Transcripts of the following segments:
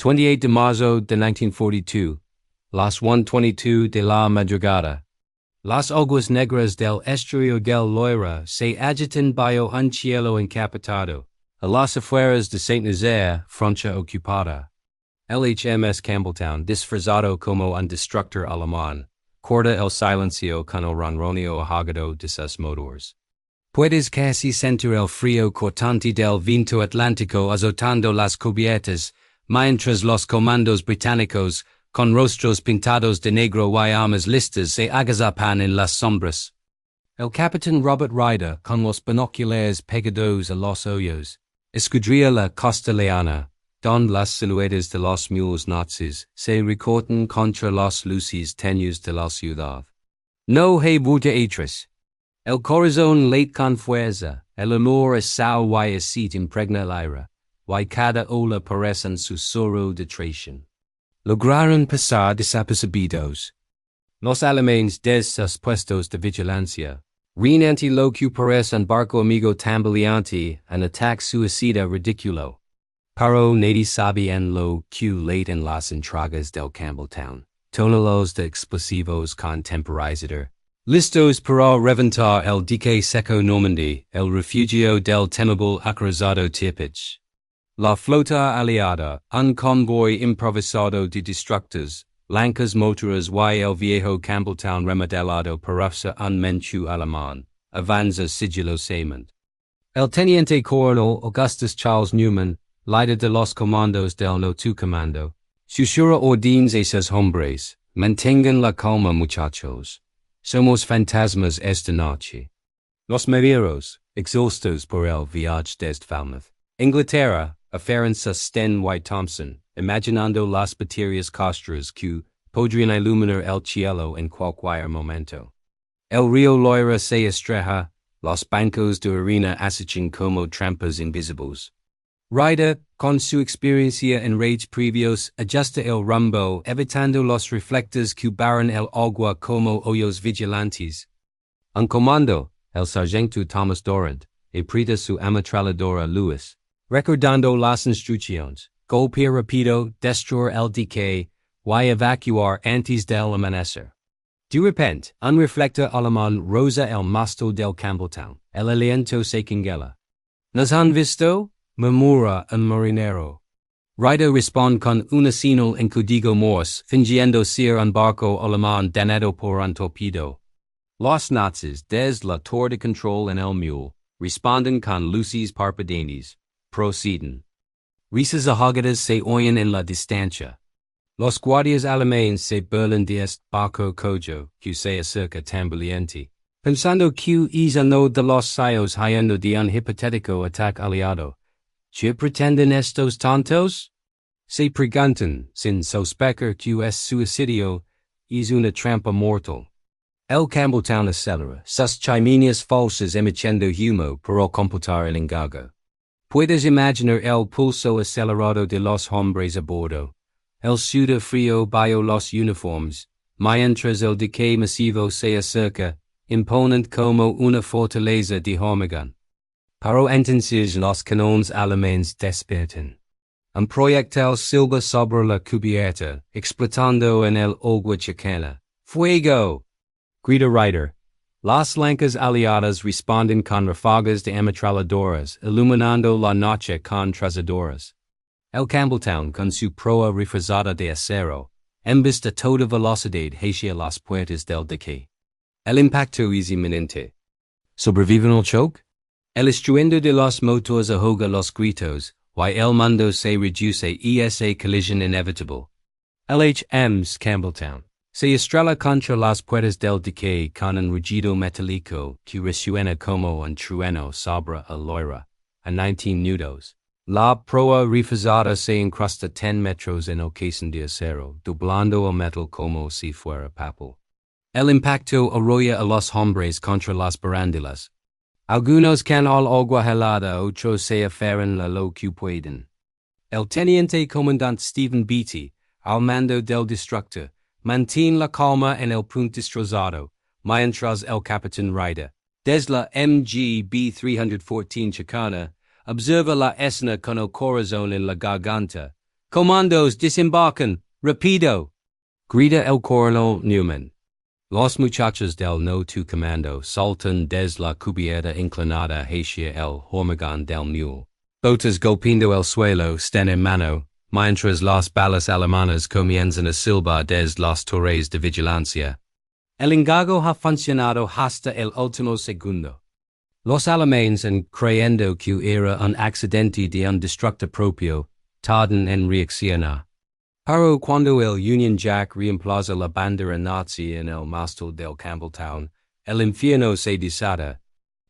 28 de marzo de 1942, las 1:22 de la madrugada. Las aguas negras del Estrelló del Loira se agitan bajo un cielo encapotado, a las afueras de Saint-Nazaire, Francia ocupada. El HMS Campbeltown, disfrazado como un destructor alemán, corta el silencio con el ronroneo ahogado de sus motores. Puedes casi sentir el frío cortante del viento atlántico azotando las cubiertas, mientras los comandos británicos, con rostros pintados de negro y armas listas, se agazapan en las sombras. El capitán Robert Ryder, con los binoculares pegados a los ojos, escudriña la costa leana, donde las siluetas de los mules nazis se recortan contra las luces tenues de la ciudad. No hay vuelta atrás. El corazón late con fuerza, el amor es sal y acid impregna el aire, y cada ola parece un susurro de traición. Lograron pasar desapercibidos. Los alemanes desde sus puestos de vigilancia, REÍAN lo que parece un barco amigo tambaleante, un ataque suicida ridículo. Pero nadie sabían lo que late en las entradas del Campbeltown, toneladas de explosivos con temporizador, listos para reventar el dique seco Normandie, el refugio del temible acrosado Tirpitz. La flota aliada, un convoy improvisado de destructores, lancas motoras y el viejo Campbeltown remodelado para un menchu alemán, avanza sigilosamente. El teniente coronel Augustus Charles Newman, líder de los comandos del Noche Comando, susurra órdenes a sus hombres: mantengan la calma, muchachos. Somos fantasmas esta noche. Los marineros, exhaustos por el viaje desde Falmouth, Inglaterra, aferran sus Sten y Thompson, imaginando las baterías costeras que podrían iluminar el cielo en cualquier momento. El río Loira se estrella, los bancos de arena acechan como trampas invisibles. Ryder, con su experiencia en raids previos, ajusta el rumbo, evitando los reflectores que barran el agua como hoyos vigilantes. Un comando, el sargento Thomas Dorrant, aprieta su ametralladora Lewis, recordando las instrucciones: golpear rápido, destruir el dique, y evacuar antes del amanecer. De repente, un reflector alemán roza el mastro del Campbeltown, el aliento se congela. ¿Nos han visto?, murmura un marinero. Ryder responde con una señal en código Morse, fingiendo ser un barco alemán dañado por un torpedo. Los nazis, desde la torre de control en el mule, responden con luces parpadeantes. Proceden. Risas ahogadas se oyen en la distancia. Los guardias alemanes se burlan de este barco cojo que se acerca tambaleante, pensando que es uno de los sayos huyendo de un hipotético ataque aliado. ¿Qué pretenden estos tontos? Se preguntan, sin sospechar que es suicidio, es una trampa mortal. El Campbeltown acelera, sus chimeneas falsas emitiendo humo para completar el engaño. Puedes imaginar el pulso acelerado de los hombres a bordo, el sudor frío bajo los uniformes, mientras el dique masivo se acerca, imponente como una fortaleza de hormigón. Pero entonces los canones alemanes despiertan. Un proyectil silba sobre la cubierta, explotando en el agua chicana. ¡Fuego! Grita Ryder. Las lancas aliadas responden con ráfagas de ametralladoras, iluminando la noche con trazadoras. El Campbeltown, con su proa reforzada de acero, embiste a toda velocidad hacia las puertas del dique. El impacto es inminente. ¿Sobreviven al choque? El estruendo de los motores ahoga los gritos, y el mundo se reduce a esa colisión inevitable. El HMS Campbeltown se estrella contra las puertas del dique con un rugido metálico que resuena como un trueno sobre el Loira, a 19 nudos. La proa reforzada se incrusta 10 metros en el casing de acero, doblando el metal como si fuera papel. El impacto arrolla a los hombres contra las barandelas. Algunos caen al agua helada, otros se aferran a lo que pueden. El teniente comandante Stephen Beatty, al mando del destructor, mantiene la calma en el punto destrozado, mientras el capitán Ryder, desde la MG B-314 Chicana, observa la escena con el corazón en la garganta, Comandos desembarcan, rapido. Grita el coronel Newman. Los muchachos del no tu comando saltan des la cubierta inclinada hacia el hormigón del mule. Botas golpeando el suelo están en mano, mientras las balas alemanas comienzan a silbar des las torres de vigilancia. El engaño ha funcionado hasta el último segundo. Los alemanes, creyendo que era un accidente de un destructo propio, tardan en reaccionar. Pero cuando el Union Jack reemplaza la bandera nazi en el mástil del Campbeltown, el infierno se desata.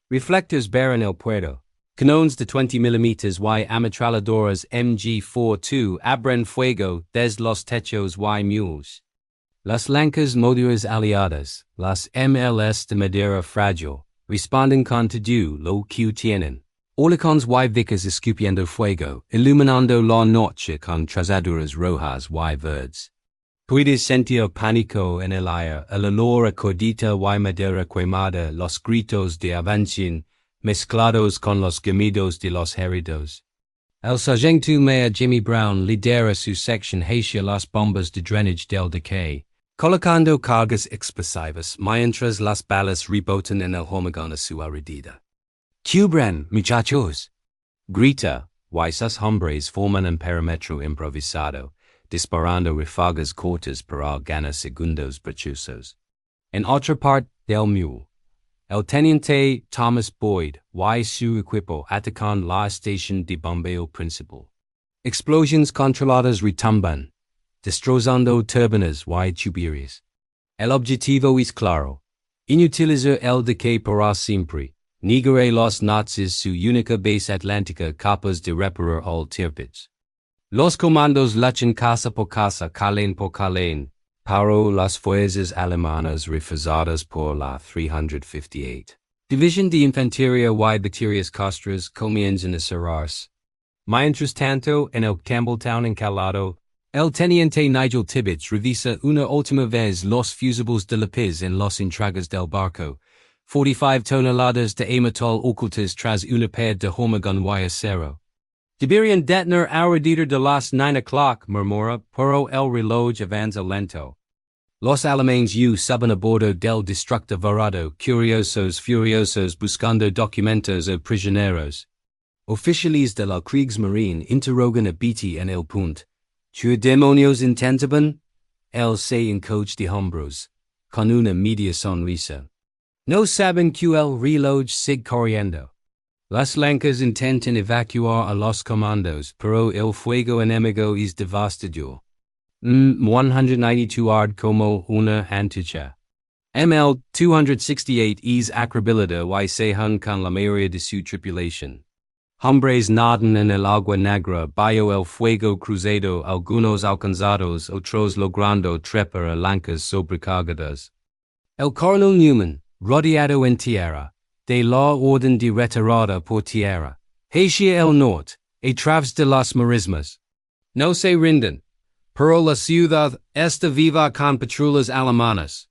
Reflectors barren el puerto. Canones de 20 mm y ametralladoras MG-42 abren fuego desde los techos y mules. Las lancas moderas aliadas, las MLS de madera frágil, responden con todo lo que tienen. Huracans y vicas escupiendo fuego, iluminando la noche con trazaduras rojas y verdes. Puedes sentir pánico en el aire, el olor a cordita y madera quemada, los gritos de avancen, mezclados con los gemidos de los heridos. El sargento mayor Jimmy Brown lidera su sección hacia las bombas de drenage del dique, colocando cargas explosivas mientras las balas rebotan en el hormigón a su alrededor. Cubran, muchachos! Grita, y sus hombres forman un perímetro improvisado, disparando ráfagas cortas para ganar segundos preciosos. En otra parte del mule, el teniente Thomas Boyd y su equipo atacan la estación de bombeo principal. Explosiones controladas retumban, destrozando turbinas y tuberías. El objetivo es claro: inutilizar el dique para siempre. Negar los nazis su única base atlántica capaz de reparar al Tirpitz. Los comandos luchan casa por casa, calén por calén, pero las fuerzas alemanas refusadas por la 358. División de Infantería y Baterías Costras comienzan a cerrarse. Mientras tanto, en el Campbeltown encalado, el teniente Nigel Tibbets revisa una última vez los fusibles de lápiz en los entragas del barco. 45 toneladas de metal ocultas tras una pared de hormigón y acero. Deberían detonar alrededor de las 9 o'clock, murmura, pero el reloj avanza lento. Los alemanes suben a bordo del destructo varado, curiosos furiosos buscando documentos o prisioneros. Oficiales de la Kriegsmarine interrogan a Beatty en el punto. ¿Qué demonios intentaban? Él se encoge de hombros, con una media sonrisa. No saben que el reloj sigue corriendo. Las lancas intentan evacuar a los comandos, pero el fuego enemigo es devastador. 192 ard como una antorcha. ML 268 es acrobillada y se hun con la mayoría de su tripulación. Hombres nadan en el agua negra bajo el fuego cruzado, algunos alcanzados, otros logrando trepar a lancas sobrecargadas. El coronel Newman, rodeado en tierra, de la orden de retirada por tierra, hacia el norte, a través de las marismas. No se rinden, pero la ciudad está viva con patrullas alemanas.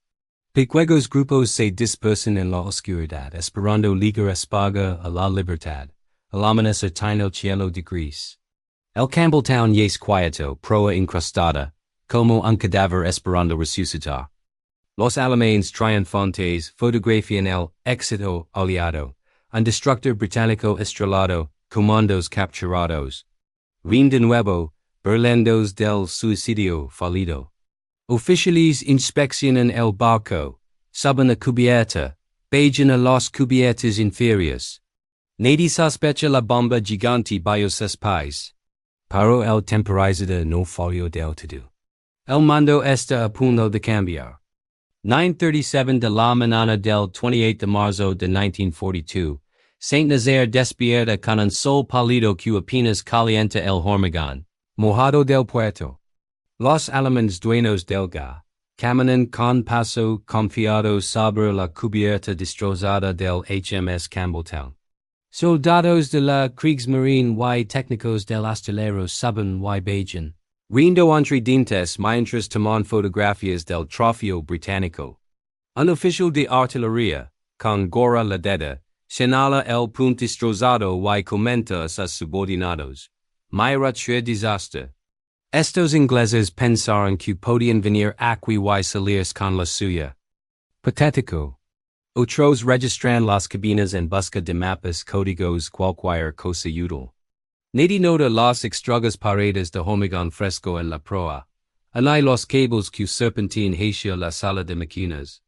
Pequeños grupos se dispersan en la oscuridad, esperando ligar esparga a la libertad. El amanecer tiene el cielo de gris. El Campbeltown yace quieto, proa incrustada, como un cadáver esperando resucitar. Los alemanes triunfantes fotografian el éxito aliado, un destructor británico estrellado, comandos capturados. Rin de nuevo, burlendos del suicidio fallido. Oficiales inspeccionan el barco, suben a cubierta, bajan a las cubiertas inferiores. Nadie sospecha la bomba gigante bajo sus pies. Pero el temporizador no falló del todo. El mando está a punto de cambiar. 9:37 de la mañana del 28 de marzo de 1942, Saint-Nazaire despierta con un sol pálido que apenas calienta el hormigón, mojado del puerto. Los alemanes dueños del gas, caminan con paso confiado sobre la cubierta destrozada del HMS Campbeltown. Soldados de la Kriegsmarine y técnicos del astillero suben y bajan. Rindo entre dientes mientras toman fotografías del trofeo británico. Un oficial de artillería, con gorra ladera, señala el punto destrozado y comenta a sus subordinados. Mira che desastre. Estos ingleses pensaron que podían venir aquí y salir con la suya. Patético. Otros registran las cabinas en busca de mapas códigos cualquier cosa útil. Nadie nota las extragas paredes de hormigón fresco en la proa. Ni los cables que serpentean hacia la sala de máquinas.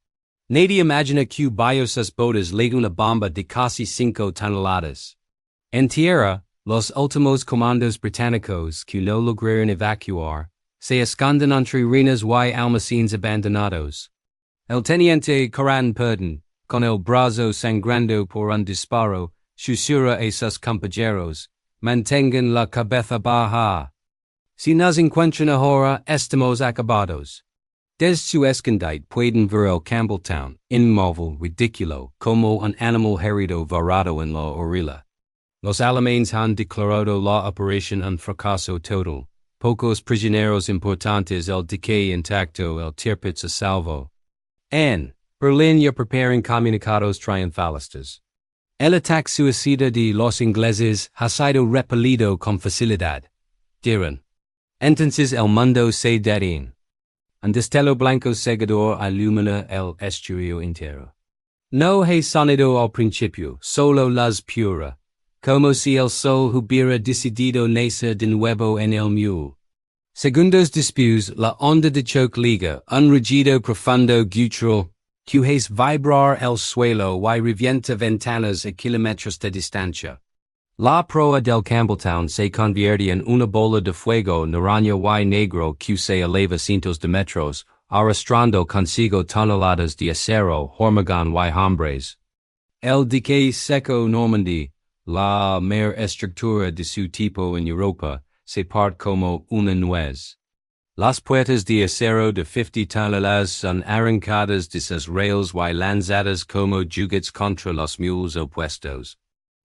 Nadie imagina que variosas botas leen una bomba de casi 5 toneladas. En tierra, los últimos comandos británicos que no lograron evacuar se esconden entre ruinas y almacenes abandonados. El teniente Caran Purdon, con el brazo sangrando por un disparo, susurra a sus compañeros, mantengan la cabeza baja. Si nos encuentran ahora, estamos acabados. Desde su escondite pueden ver el Campbeltown, inmóvil, ridículo, como un animal herido varado en la orilla. Los alemanes han declarado la operación un fracaso total. Pocos prisioneros importantes, el dique intacto, el Tirpitz a salvo. En Berlín ya preparan comunicados triunfalistas. El ataque suicida de los ingleses ha sido repelido con facilidad. Dirán. Entonces el mundo se detiene. Un destello blanco cegador ilumina el estrelló entero. No hay sonido al principio, solo luz pura, como si el sol hubiera decidido nacer de nuevo en el mule. Segundos después, la onda de choque liga, un rugido profundo gutural, que hace vibrar el suelo y revienta ventanas a kilómetros de distancia. La proa del Campbeltown se convierte en una bola de fuego naranja y negro que se eleva cientos de metros, arrastrando consigo toneladas de acero, hormigón y hombres. El dique seco Normandie, la mayor estructura de su tipo en Europa, se parte como una nuez. Las puertas de acero de 50 toneladas son arrancadas de sus rails y lanzadas como juguetes contra los mules opuestos.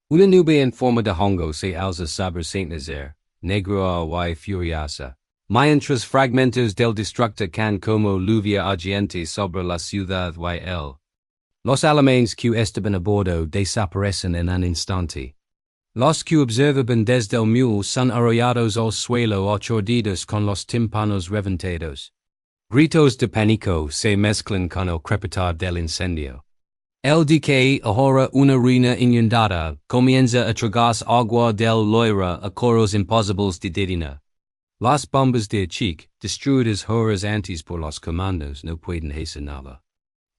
Una nube en forma de hongo se alza sobre Saint-Nazaire, negra y furiosa. Mientras fragmentos del destructo caen como lluvia ardiente sobre la ciudad y el. Los alemanes que estaban a bordo desaparecen en un instante. Los que observaban desde el mule son arrollados al suelo aturdidos con los tímpanos reventados. Gritos de pánico se mezclan con el crepitar del incendio. El dique, ahora una ruina inundada, comienza a tragar agua del Loira a coros imposibles de detener. Las bombas de achique, destruidas horas antes por los comandos, no pueden hacer nada.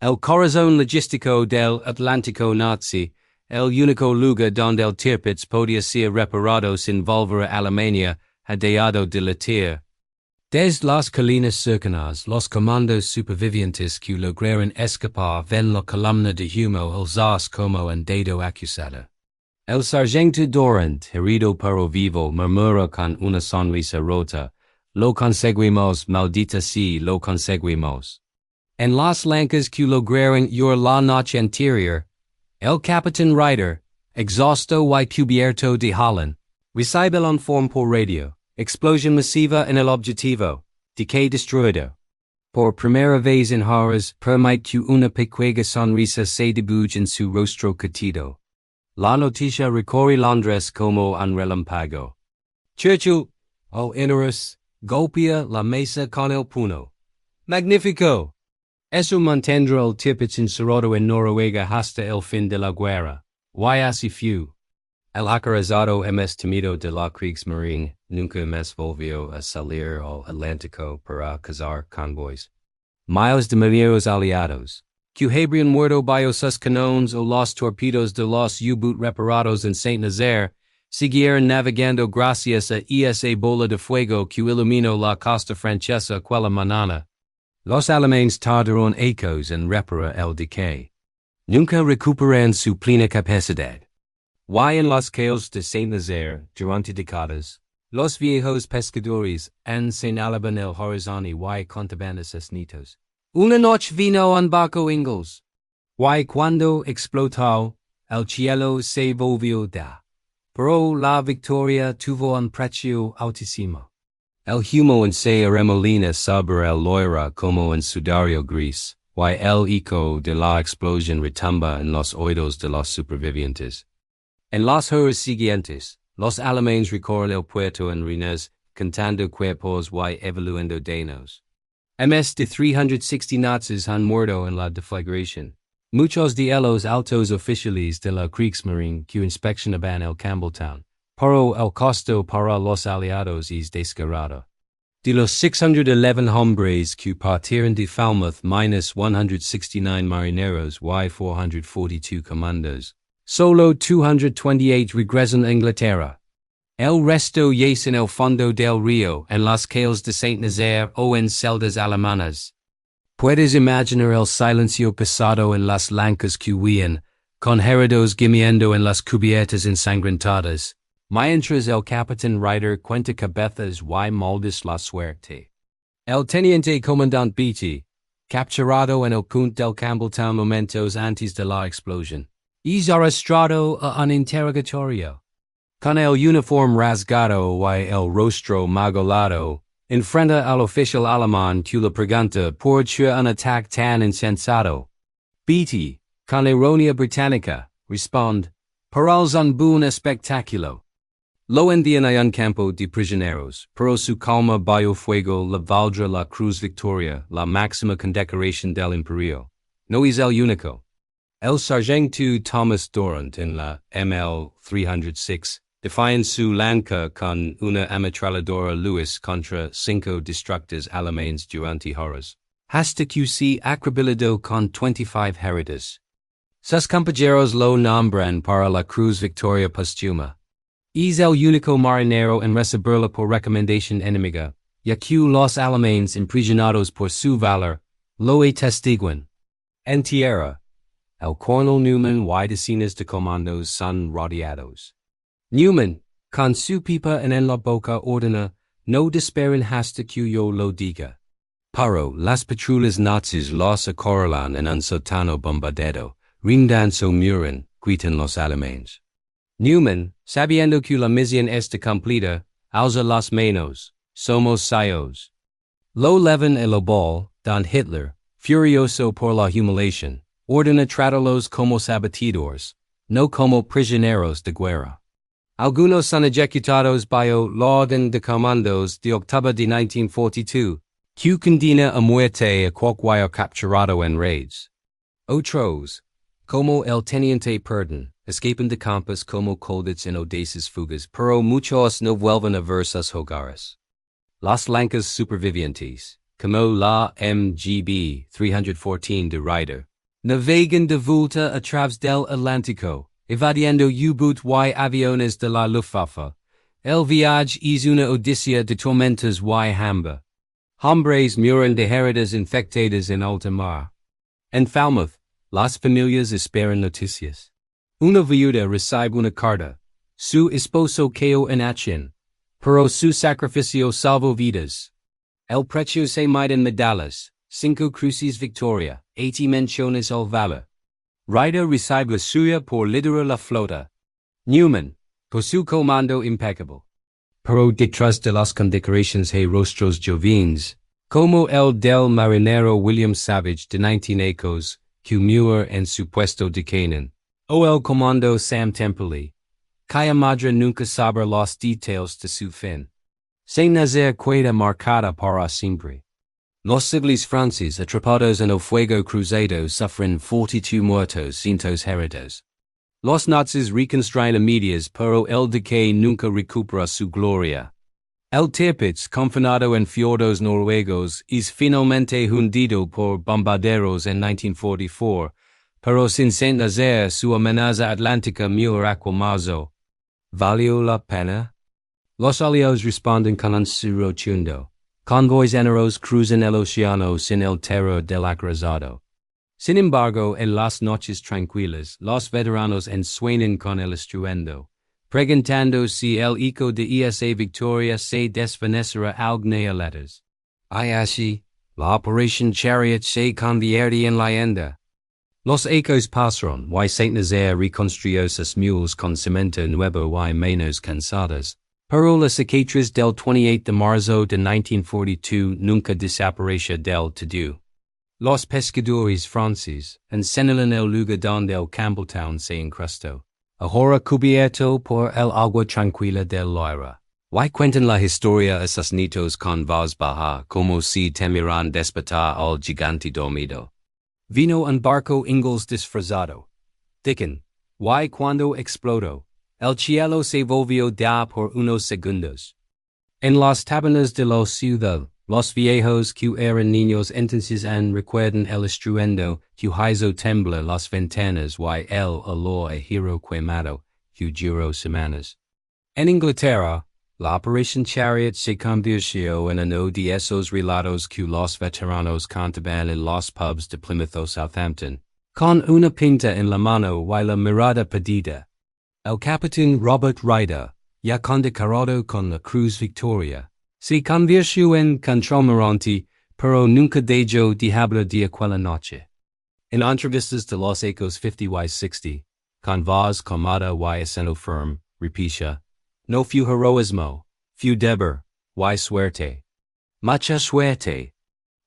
El corazón logístico del Atlántico nazi, el único lugar donde el Tirpitz podía ser reparado sin volver a Alemania, ha dejado de latir. Desde las colinas cercanas, los comandos supervivientes que lograron escapar ven la columna de humo alzarse como un dedo acusado. El sargento Durant, herido pero vivo, murmura con una sonrisa rota, lo conseguimos, maldita sea, lo conseguimos. En las lancas que lograron huir la noche anterior, el capitán Ryder, exhausto y cubierto de Holland, recibe el informe por radio. Explosión masiva en el objetivo, dique destruido. Por primera vez en horas, permite que una pequeña sonrisa se dibuje en su rostro catido. La noticia recorre Londres como un relámpago. Churchill, oh Inerus, golpea la mesa con el puño. Magnífico! Eso mantendrá el Tirpitz encerrado en Noruega hasta el fin de la guerra. Y así fue. El acorazado hemos temido de la Kriegsmarine nunca más volvió a salir al Atlántico para cazar convoys. Miles de marineros aliados, que habrían muerto bajo sus canones o los torpedos de los U-boot reparados en Saint-Nazaire, siguieron navegando gracias a esa bola de fuego que iluminó la costa francesa aquella mañana. Los alemanes tardaron ecos en reparar el dique. Nunca recuperan su plena capacidad. Y en los cayos de Saint-Nazaire, durante décadas, los viejos pescadores han señalaban el horizonte y contaban a sus nietos. Una noche vino un barco inglés. Y cuando explotó, el cielo se volvió da. Pero la victoria tuvo un precio altísimo. El humo se arremolina sobre el Loira como un sudario gris, y el eco de la explosión retumba en los oídos de los supervivientes. En las horas siguientes, los alemanes recorren el puerto en ruinas, contando cuerpos y evoluendo daños. Más de 360 nazis han muerto en la deflagración. Muchos de los altos oficiales de la Kriegsmarine que inspeccionaban el Campbeltown, pero el costo para los aliados es descarado. De los 611 hombres que partieron de Falmouth minus 169 marineros y 442 comandos, solo 228 regresan a Inglaterra. El resto yace en el fondo del río en las cales de Saint-Nazaire o en celdas alemanas. Puedes imaginar el silencio pesado en las lancas que huían, con heridos gimiendo en las cubiertas ensangrentadas, mientras el capitán Ryder cuenta cabezas y moldes la suerte. El teniente comandante Beatty, capturado en el punto del Campbeltown momentos antes de la explosión, es arrastrado a un interrogatorio. Con el uniforme rasgado y el rostro magolado, enfrenta al oficial alemán que le pregunta por qué un ataque tan insensato. Beatty, con ironía británica, responde, "Para un buen espectáculo." Lo envían a un campo de prisioneros, pero su calma bajo fuego le valdrá la Cruz Victoria, la máxima condecoración del Imperio. No es el único. El sargento Thomas Durant en la ML 306 defiende su lanca con una ametralladora Lewis contra 5 destructores alemanes durante horas, hasta que se acribillado con 25 heridos. Sus compañeros lo nombran para la Cruz Victoria póstuma. Es el único marinero en recibirla por recomendación enemiga, ya que los alemanes impresionados por su valor, lo atestiguan. En tierra, el coronel Newman y decenas de comandos son rodeados. Newman, con su pipa en la boca ordena, no disparen hasta que yo lo diga. Pero las patrullas nazis los acorralan en un sótano bombardero, rindan so muren, gritan los alemanes. Newman, sabiendo que la misión está completa, alza las manos, somos sayos. Lo levan el ball, don Hitler, furioso por la humiliación, ordena tratarlos como sabatidores, no como prisioneros de guerra. Algunos son ejecutados bajo la orden de comandos de octubre de 1942, que condena a muerte a cualquier capturado en raids. Otros, como el teniente Purdon, escapan de campos como colgados en audaces fugas, pero muchos no vuelven a ver sus hogares. Las lancas supervivientes, como la MGB 314 de Ryder, navegan de vuelta a través del Atlántico, evadiendo U-boot y aviones de la Luftwaffe. El viaje es una odisea de tormentas y hambre. Hombres mueren de heridas infectadas en alta mar. En Falmouth, las familias esperan noticias. Una viuda recibe una carta. Su esposo cayó en acción, pero su sacrificio salvó vidas. El precio se mide en medallas, 5 cruces Victoria, 80 menciones al valor. Ryder recibe la suya por liderar la flota. Newman, por su comando impecable. Pero detrás de las condecoraciones hay rostros jóvenes, como el del marinero William Savage de 19 ecos, que muere en su puesto de Canaan, o el comando Sam Temperley, cuya madre nunca sabe los detalles de su fin. Saint-Nazaire queda marcada para siempre. Los civiles franceses atrapados en el fuego cruzado sufren 42 muertos, cientos heridos. Los nazis reconstruyen a medias, pero el dique nunca recupera su gloria. El Tirpitz, confinado en fiordos noruegos, es finalmente hundido por bombarderos en 1944, pero sin Saint-Nazaire su amenaza atlántica muy aquilmazó. ¿Valió la pena? Los aliados responden con un sí rotundo. Convoys enteros cruzan el océano sin el terror del agrasado. Sin embargo, en las noches tranquilas, los veteranos ensueñan con el estruendo, preguntando si el eco de esa victoria se desvanecerá alguna letters. Y así, la Operación Chariot se convierte en leyenda. Los ecos pasaron y Saint-Nazaire reconstruyó sus mules con cemento nuevo y menos cansadas. Pero la cicatriz del 28 de marzo de 1942 nunca desapareció del todo. Los pescadores franceses señalan el lugar donde el Campbeltown se incrustó, ahora cubierto por el agua tranquila del Loira. Y cuentan la historia esos nitos con voz baja como si temieran despertar al gigante dormido. Vino un barco Ingalls disfrazado. Dicken. Y cuando explotó, el cielo se volvió da por unos segundos. En las tabernas de la ciudad, los viejos que eran niños entonces recuerdan el estruendo que hizo temblar las ventanas y el olor a hierro quemado que duró semanas. En Inglaterra, la Operación Chariot se convirtió en uno de esos relatos que los veteranos contaban en los pubs de Plymouth o Southampton, con una pinta en la mano y la mirada perdida. El capitán Robert Ryder, ya condecorado con la Cruz Victoria, se convirtió en contralmirante, pero nunca dejó de hablar de aquella noche. En entrevistas de los Ecos 50y60, con voz calmada y acento firme, repetía, no fue heroísmo, fue deber, y suerte. Mucha suerte.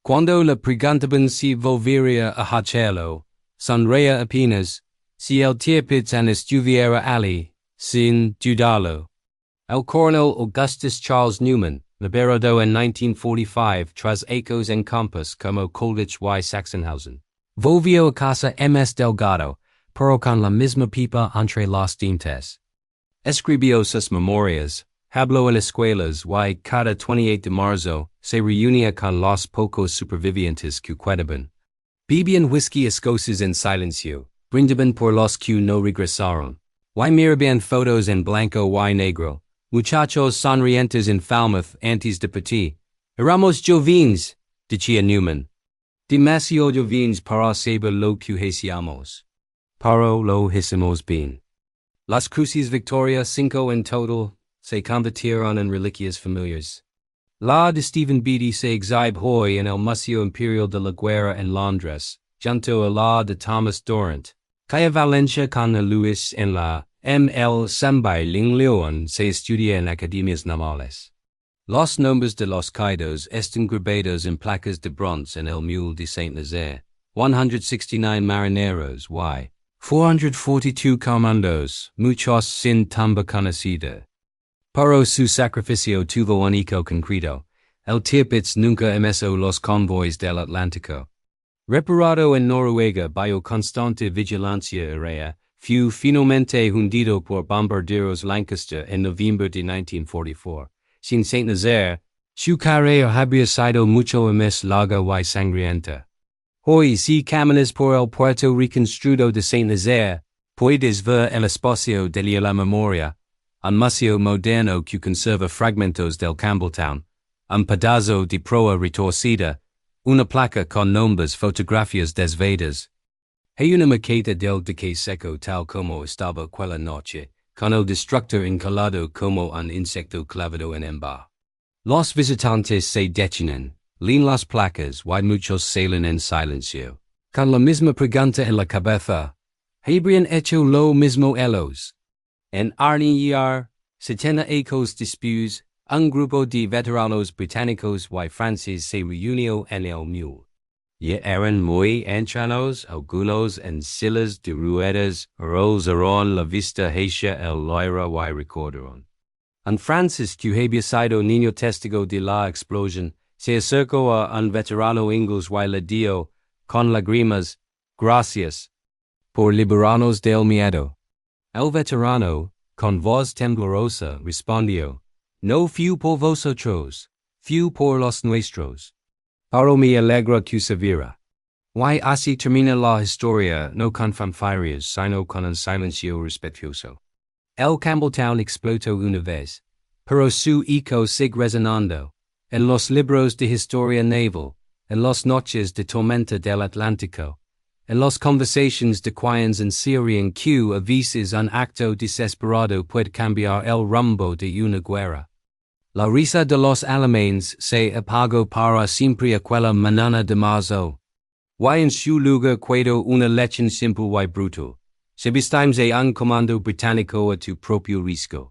Cuando le preguntaban si volvería a hacerlo, sonreía apenas, si el Tirpitz estuviera allí, sin dudarlo. El coronel Augustus Charles Newman, liberado en 1945 tras ecos en campos como Colditch y Sachsenhausen, volvió a casa MS Delgado, pero con la misma pipa entre los dientes. Escribió sus memorias, habló en escuelas y cada 28 de marzo se reunía con los pocos supervivientes que quedaban. Bebían whisky escocés en silencio, brindaban por los que no regresaron, y miraban fotos en blanco y negro, muchachos sonrientes en Falmouth antes de partir. Éramos jóvenes, decía Newman. Demasiado jóvenes para saber lo que hacíamos. Pero lo hicimos bien. Las Cruces Victoria, 5 en total, se convirtieron en reliquias familiares. La de Stephen Beatty se exhibe hoy en el Museo Imperial de la Guerra en Londres, junto a la de Thomas Dorrant. Calle Valencia con la Lewis en la M.L. Sambai Ling Leon se estudia en academias normales. Los nombres de los caídos están grabados en placas de bronce en el mule de Saint-Nazaire, 169 marineros y 442 comandos, muchos sin tumba conocida. Pero su sacrificio tuvo un eco concreto. El Tirpitz nunca emitió los convoys del Atlántico. Reparado en Noruega bajo constante vigilancia aérea, fue finalmente hundido por bombarderos Lancaster en noviembre de 1944. Sin Saint-Nazaire, su carrera habría sido mucho más larga y sangrienta. Hoy, si caminas por el puerto reconstruido de Saint-Nazaire, puedes ver el espacio de la memoria, un museo moderno que conserva fragmentos del Campbeltown, un pedazo de proa retorcida, una placa con nombres, fotografías desveladas. Hay una maqueta del dique seco tal como estaba aquella noche, con el destructor encalado como un insecto clavado en embar. Los visitantes se detienen, leen las placas y muchos salen en silencio, con la misma pregunta en la cabeza. ¿Habrían hecho lo mismo ellos? En REÍAN, 70 ecos después, un grupo de veteranos británicos y franceses se reunió en el mule. Ya eran muy ancianos, algunos en sillas de ruedas, rozaron la vista hacia el Loira y recordaron. Un francés que había sido niño testigo de la explosión, se acercó a un veterano Ingalls y le dijo, con lágrimas, gracias por liberarnos del miedo. El veterano, con voz temblorosa, respondió, no fue por vosotros, fue por los nuestros. Pero me alegra que se viera. Y así termina la historia, no con fanfarrias, sino con un silencio respetuoso. El Campbeltown explotó una vez, pero su eco sigue resonando. En los libros de historia naval, en las noches de tormenta del Atlántico, en las conversations de quienes anserian que a veces un acto desesperado puede cambiar el rumbo de una guerra. La risa de los alemanes se apagó para siempre aquella mañana de marzo. Y en su lugar quedó una lección simple y brutal. Subestimes a un comando británico a tu propio riesgo.